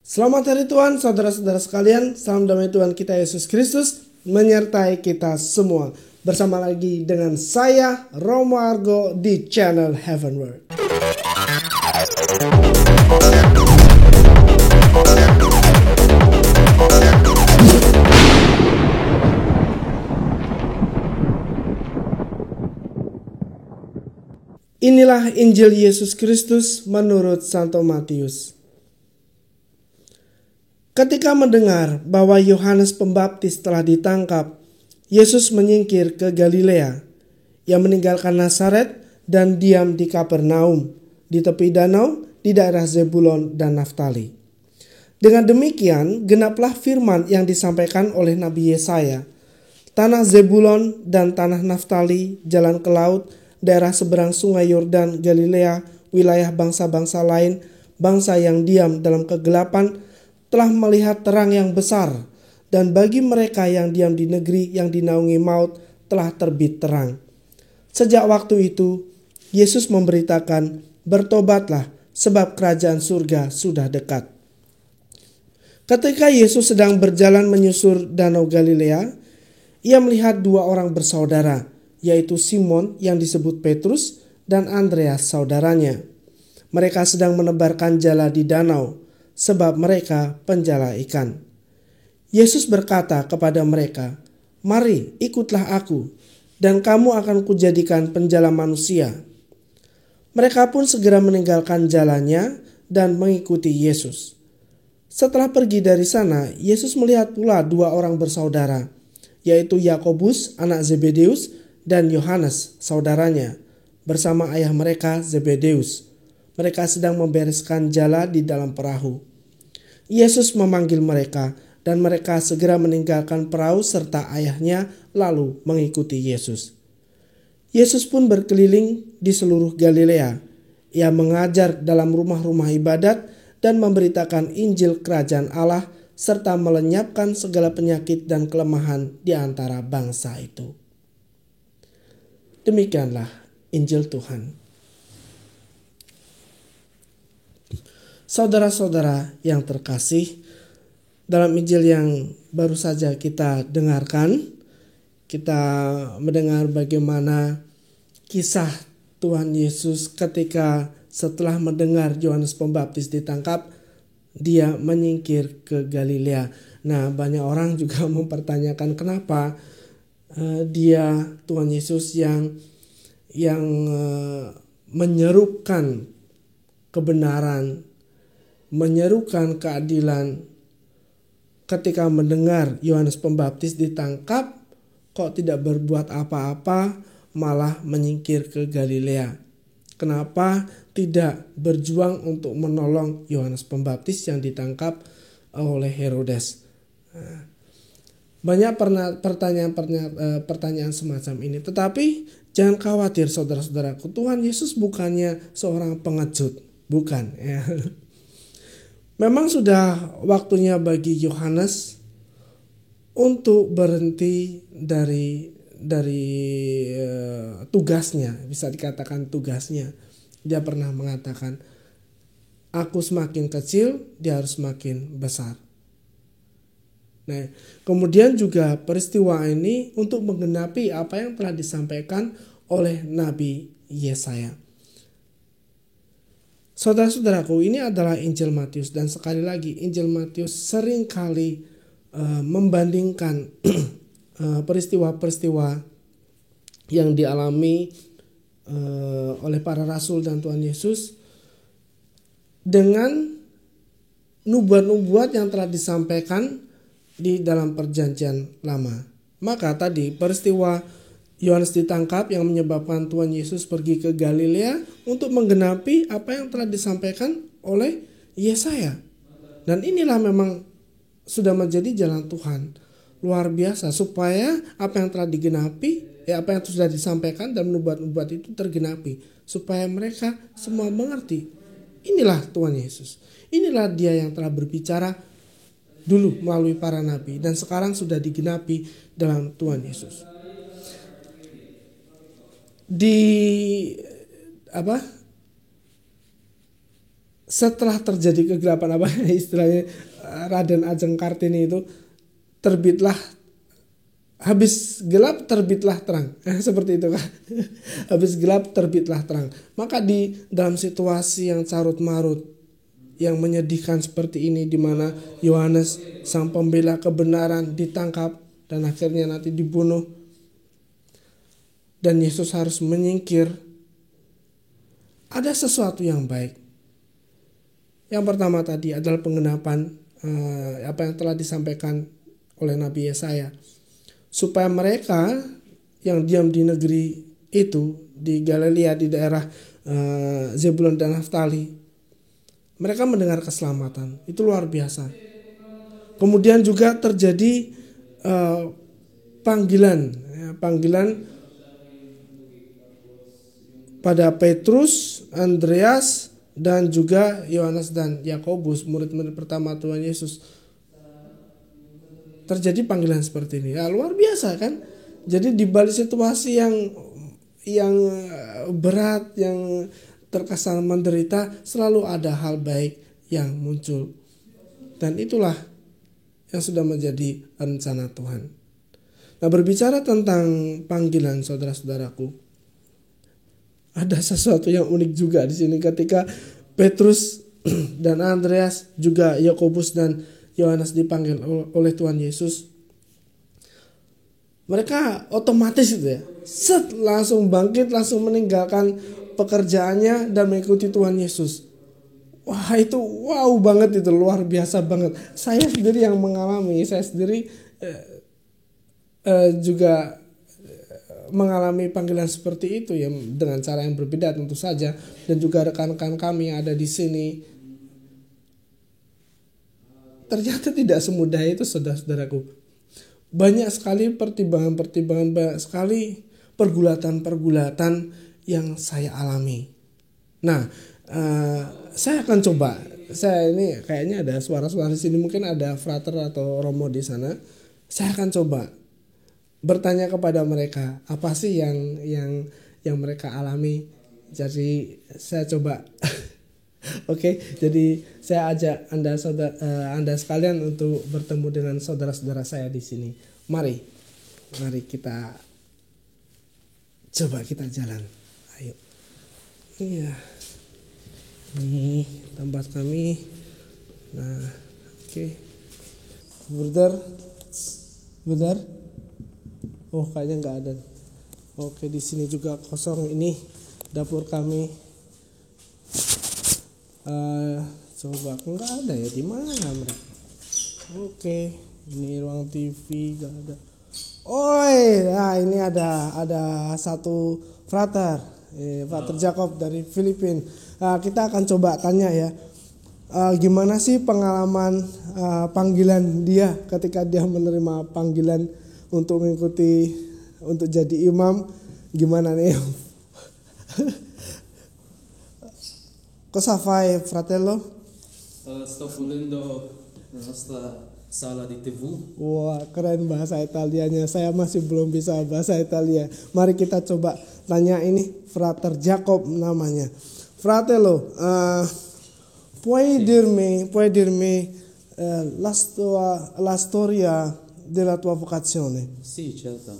Selamat hari Tuhan, saudara-saudara sekalian. Salam damai Tuhan kita Yesus Kristus menyertai kita semua. Bersama lagi dengan saya, Romo Argo, di channel Heavenward. Inilah Injil Yesus Kristus menurut Santo Matius. Ketika mendengar bahwa Yohanes Pembaptis telah ditangkap, Yesus menyingkir ke Galilea. Ia meninggalkan Nazaret dan diam di Kapernaum, di tepi danau, di daerah Zebulon dan Naftali. Dengan demikian, genaplah firman yang disampaikan oleh Nabi Yesaya. Tanah Zebulon dan tanah Naftali, jalan ke laut, daerah seberang sungai Yordan, Galilea, wilayah bangsa-bangsa lain, bangsa yang diam dalam kegelapan, telah melihat terang yang besar, dan bagi mereka yang diam di negeri yang dinaungi maut telah terbit terang. Sejak waktu itu, Yesus memberitakan, "Bertobatlah, sebab kerajaan surga sudah dekat." Ketika Yesus sedang berjalan menyusur danau Galilea, ia melihat dua orang bersaudara, yaitu Simon yang disebut Petrus dan Andreas saudaranya. Mereka sedang menebarkan jala di danau, sebab mereka penjala ikan. Yesus berkata kepada mereka, "Mari, ikutlah aku, dan kamu akan kujadikan penjala manusia." Mereka pun segera meninggalkan jalannya dan mengikuti Yesus. Setelah pergi dari sana, Yesus melihat pula dua orang bersaudara, yaitu Yakobus anak Zebedeus dan Yohanes saudaranya, bersama ayah mereka Zebedeus. Mereka sedang membereskan jala di dalam perahu. Yesus memanggil mereka, dan mereka segera meninggalkan perahu serta ayahnya lalu mengikuti Yesus. Yesus pun berkeliling di seluruh Galilea. Ia mengajar dalam rumah-rumah ibadat dan memberitakan Injil Kerajaan Allah serta melenyapkan segala penyakit dan kelemahan di antara bangsa itu. Demikianlah Injil Tuhan. Saudara-saudara yang terkasih, dalam Injil yang baru saja kita dengarkan, kita mendengar bagaimana kisah Tuhan Yesus ketika setelah mendengar Yohanes Pembaptis ditangkap, dia menyingkir ke Galilea. Nah, banyak orang juga mempertanyakan kenapa dia Tuhan Yesus yang menyerukan kebenaran, menyerukan keadilan, ketika mendengar Yohanes Pembaptis ditangkap, kok tidak berbuat apa-apa, malah menyingkir ke Galilea. Kenapa tidak berjuang untuk menolong Yohanes Pembaptis yang ditangkap oleh Herodes? Banyak pertanyaan semacam ini. Tetapi jangan khawatir saudara-saudaraku, Tuhan Yesus bukannya seorang pengecut, bukan ya. Memang sudah waktunya bagi Yohanes untuk berhenti dari tugasnya, bisa dikatakan tugasnya. Dia pernah mengatakan, "Aku semakin kecil, dia harus semakin besar." Nah, kemudian juga peristiwa ini untuk menggenapi apa yang telah disampaikan oleh Nabi Yesaya. Saudara-saudaraku, ini adalah Injil Matius, dan sekali lagi Injil Matius seringkali membandingkan peristiwa-peristiwa yang dialami oleh para rasul dan Tuhan Yesus dengan nubuat-nubuat yang telah disampaikan di dalam perjanjian lama. Maka tadi peristiwa Yohanes ditangkap yang menyebabkan Tuhan Yesus pergi ke Galilea untuk menggenapi apa yang telah disampaikan oleh Yesaya. Dan inilah memang sudah menjadi jalan Tuhan. Luar biasa, supaya apa yang telah digenapi, apa yang sudah disampaikan dan nubuat-nubuat itu tergenapi. Supaya mereka semua mengerti. Inilah Tuhan Yesus. Inilah dia yang telah berbicara dulu melalui para nabi. Dan sekarang sudah digenapi dalam Tuhan Yesus. setelah terjadi kegelapan, apa istilahnya, Raden Ajeng Kartini itu, terbitlah, habis gelap terbitlah terang. Seperti itu kan. Habis gelap terbitlah terang. Maka di dalam situasi yang carut marut, yang menyedihkan seperti ini, di mana Yohanes sang pembela kebenaran ditangkap dan akhirnya nanti dibunuh, dan Yesus harus menyingkir, ada sesuatu yang baik. Yang pertama tadi adalah penggenapan apa yang telah disampaikan oleh Nabi Yesaya, supaya mereka yang diam di negeri itu, di Galilea, di daerah Zebulon dan Naftali, mereka mendengar keselamatan. Itu luar biasa. Kemudian juga terjadi panggilan pada Petrus, Andreas, dan juga Yohanes dan Yakobus, murid-murid pertama Tuhan Yesus. Terjadi panggilan seperti ini. Ya, luar biasa kan? Jadi di balik situasi yang berat, yang terkesan menderita, selalu ada hal baik yang muncul. Dan itulah yang sudah menjadi rencana Tuhan. Nah, berbicara tentang panggilan, saudara-saudaraku, ada sesuatu yang unik juga di sini ketika Petrus dan Andreas, juga Yakobus dan Yohanes dipanggil oleh Tuhan Yesus. Mereka otomatis itu ya, langsung bangkit, langsung meninggalkan pekerjaannya dan mengikuti Tuhan Yesus. Wah, itu wow banget, itu luar biasa banget. Saya sendiri yang mengalami, saya sendiri juga mengalami panggilan seperti itu ya, dengan cara yang berbeda tentu saja, dan juga rekan-rekan kami yang ada di sini. Ternyata tidak semudah itu, saudara-saudaraku. Banyak sekali pertimbangan-pertimbangan, banyak sekali pergulatan-pergulatan yang saya alami. Nah, saya akan coba. Saya ini kayaknya ada suara-suara di sini, mungkin ada frater atau romo di sana. Saya akan coba bertanya kepada mereka, apa sih yang mereka alami. Jadi saya coba. Oke, jadi saya ajak Anda sekalian untuk bertemu dengan saudara-saudara saya di sini. Mari kita coba, kita jalan. Ayo. Iya. Ini tempat kami. Nah, oke. Brother. Oh, kayaknya nggak ada. Oke, di sini juga kosong, ini dapur kami. Coba nggak ada ya, di mana mereka? Oke, ini ruang TV nggak ada. Nah ini ada satu frater, Frater Jacob dari Filipina. Kita akan coba tanya ya, gimana sih pengalaman panggilan dia ketika dia menerima panggilan untuk mengikuti, untuk jadi imam, gimana nih? Cosa fai, fratello? Sto pulendo la nostra sala di TV. Wah, keren bahasa Italianya. Saya masih belum bisa bahasa Italia. Mari kita coba tanya ini, Frater Jacob namanya. Fratello, puoi dirmi la storia della tua vocazione? Sì, certo.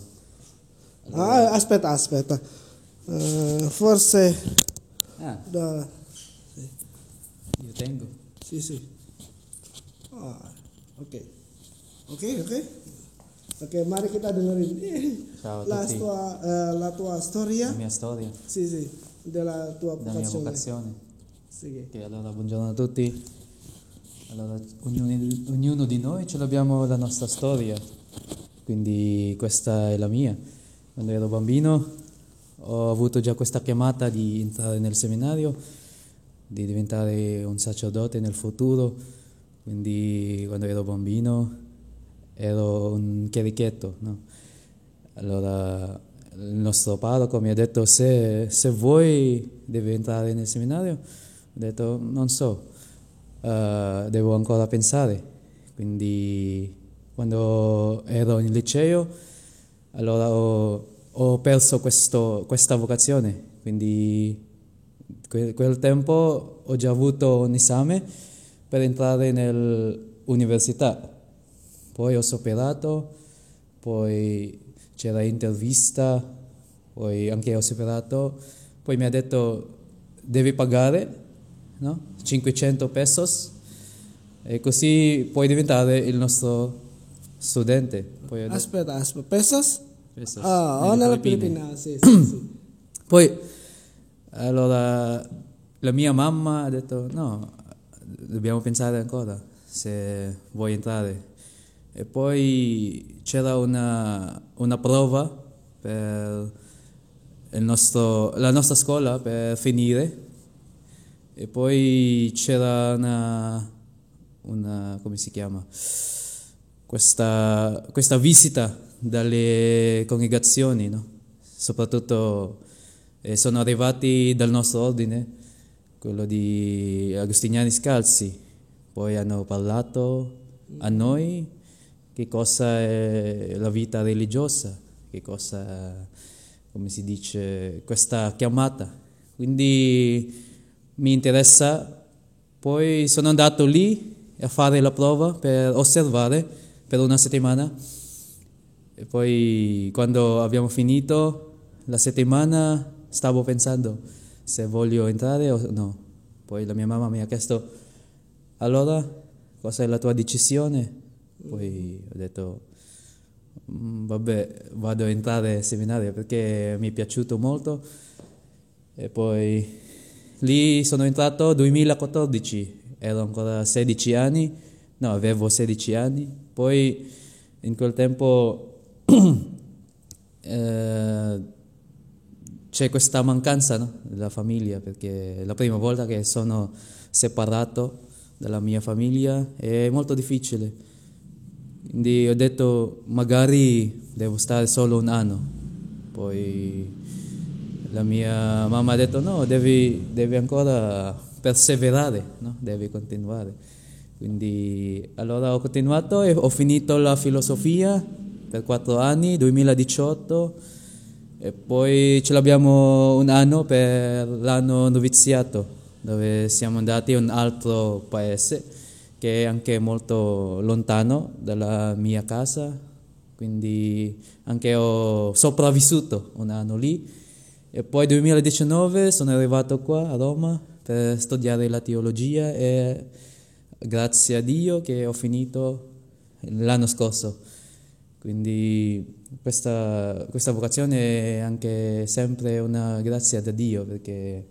Aspetta. Forse Io tengo. Sì. Oke, mari kita dengerin. Ciao a La tutti. tua storia. La mia storia, Sì, della tua la mia vocazione. vocazione. Sì. Ok, allora buongiorno a tutti. Allora, ognuno di noi ce l'abbiamo la nostra storia, quindi questa è la mia. Quando ero bambino ho avuto già questa chiamata di entrare nel seminario, di diventare un sacerdote nel futuro, quindi quando ero bambino ero un chierichetto, no? Allora il nostro parroco mi ha detto se vuoi devi entrare nel seminario. Ho detto non so, devo ancora pensare. Quindi quando ero in liceo allora ho perso questa vocazione, quindi quel tempo ho già avuto un esame per entrare nell'università, poi ho superato, poi c'era intervista, poi anche ho superato, poi mi ha detto devi pagare, no? 500 pesos e così puoi diventare il nostro studente. Poi ho detto, Aspetta, pesos? pesos, Nella Filippina, sì, sì, sì. Poi allora la mia mamma ha detto no, dobbiamo pensare ancora se vuoi entrare. E poi c'era una prova per la nostra scuola per finire e poi c'era come si chiama? Questa visita dalle congregazioni, no? Soprattutto sono arrivati dal nostro ordine, quello di Agostiniani Scalzi, poi hanno parlato a noi che cosa è la vita religiosa, che cosa, come si dice, questa chiamata. Quindi mi interessa, poi sono andato lì a fare la prova per osservare per una settimana e poi quando abbiamo finito la settimana stavo pensando se voglio entrare o no. Poi la mia mamma mi ha chiesto allora cosa è la tua decisione? Poi ho detto vabbè, vado a entrare al seminario perché mi è piaciuto molto e poi lì sono entrato nel 2014, ero ancora 16 anni, no, avevo 16 anni, poi in quel tempo c'è questa mancanza, no, della famiglia perché è la prima volta che sono separato dalla mia famiglia è molto difficile. Quindi ho detto magari devo stare solo un anno. Poi la mia mamma ha detto no, devi ancora perseverare, no? Devi continuare. Quindi allora ho continuato e ho finito la filosofia per 4 anni, 2018, e poi ce l'abbiamo un anno per l'anno noviziato, dove siamo andati in un altro paese che è anche molto lontano dalla mia casa, quindi anche ho sopravvissuto un anno lì. E poi nel 2019 sono arrivato qua a Roma per studiare la teologia e grazie a Dio che ho finito l'anno scorso. Quindi questa vocazione è anche sempre una grazia da Dio perché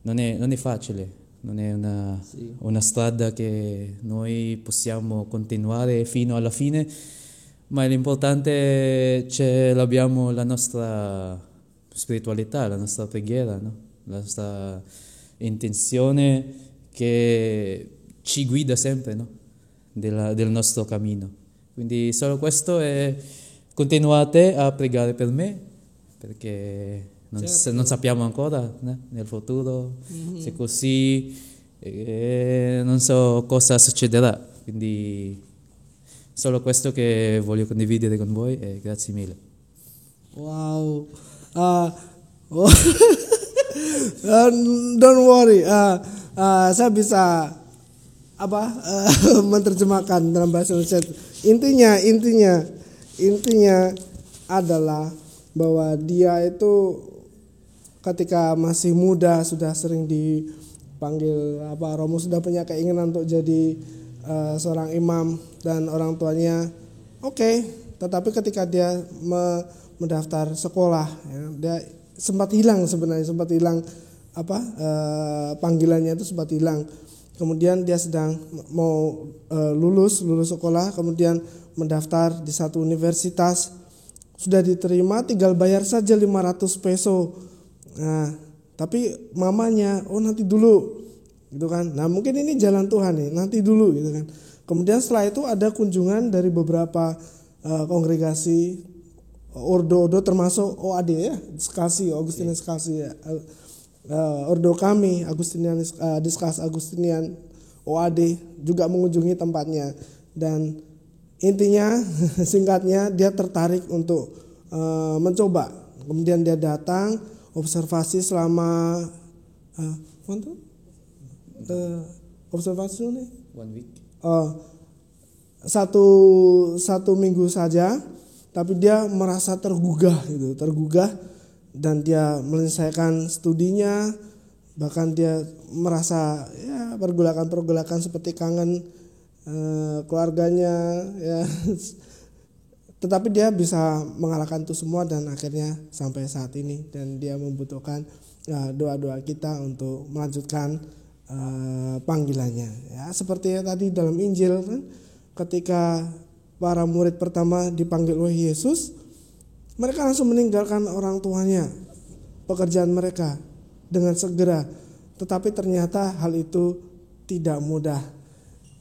non è facile, non è una strada che noi possiamo continuare fino alla fine, ma l'importante l'abbiamo la nostra spiritualità, la nostra preghiera, no? La nostra intenzione che ci guida sempre, no? Del nostro cammino. Quindi solo questo e continuate a pregare per me perché non sappiamo ancora, né, nel futuro se così non so cosa succederà. Quindi solo questo che voglio condividere con voi e grazie mille. Wow. Oh. Don't worry. Saya bisa menerjemahkan dalam bahasa Indonesia. Intinya adalah bahwa dia itu ketika masih muda sudah sering dipanggil Romo, sudah punya keinginan untuk jadi seorang imam dan orang tuanya oke. Tetapi ketika dia mendaftar sekolah, ya, dia sempat hilang panggilannya itu sempat hilang. Kemudian dia sedang mau lulus sekolah, kemudian mendaftar di satu universitas, sudah diterima, tinggal bayar saja 500 peso. Nah, tapi mamanya nanti dulu gitu kan. Nah, mungkin ini jalan Tuhan nih, nanti dulu gitu kan. Kemudian setelah itu ada kunjungan dari beberapa kongregasi ordo termasuk OAD ya, Skasi, Agustinian Skasi ya. Ordo kami Diskas Agustinian OAD juga mengunjungi tempatnya dan intinya singkatnya dia tertarik untuk mencoba. Kemudian dia datang observasi selama quanto? Observasione? 1 week. Satu minggu saja, tapi dia merasa tergugah dan dia menyelesaikan studinya, bahkan dia merasa ya pergolakan seperti kangen keluarganya ya. Tetapi dia bisa mengalahkan itu semua dan akhirnya sampai saat ini, dan dia membutuhkan doa-doa kita untuk melanjutkan panggilannya ya. Seperti tadi dalam Injil kan, ketika para murid pertama dipanggil oleh Yesus, mereka langsung meninggalkan orang tuanya, pekerjaan mereka dengan segera. Tetapi ternyata hal itu tidak mudah.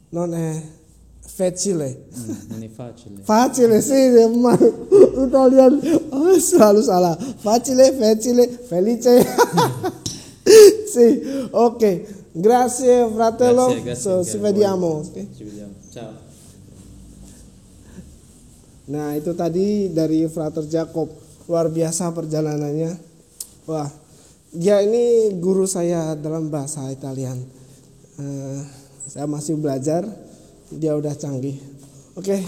Non è facile. Non è facile. Facile sì, ma Italiano selalu salah. Facile, felice. Sì, ok. Grazie fratello. Grazie Ci vediamo. Okay. Ci vediamo. Ciao. Nah, itu tadi dari Frater Jacob. Luar biasa perjalanannya. Wah, dia ini guru saya dalam bahasa Italian. Saya masih belajar, dia udah canggih. Oke,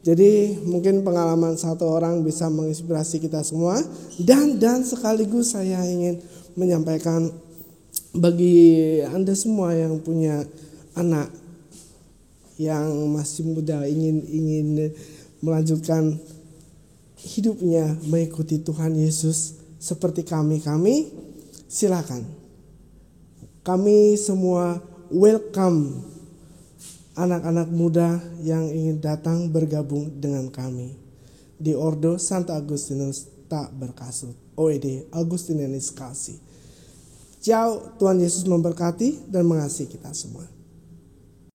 jadi mungkin pengalaman satu orang bisa menginspirasi kita semua. Dan sekaligus saya ingin menyampaikan bagi Anda semua yang punya anak yang masih muda, ingin melanjutkan hidupnya mengikuti Tuhan Yesus seperti kami, silakan. Kami semua welcome anak-anak muda yang ingin datang bergabung dengan kami di Ordo Santo Agustinus Tak Berkasut, OED Agustinianis Kasih. Ciao, Tuhan Yesus memberkati dan mengasihi kita semua.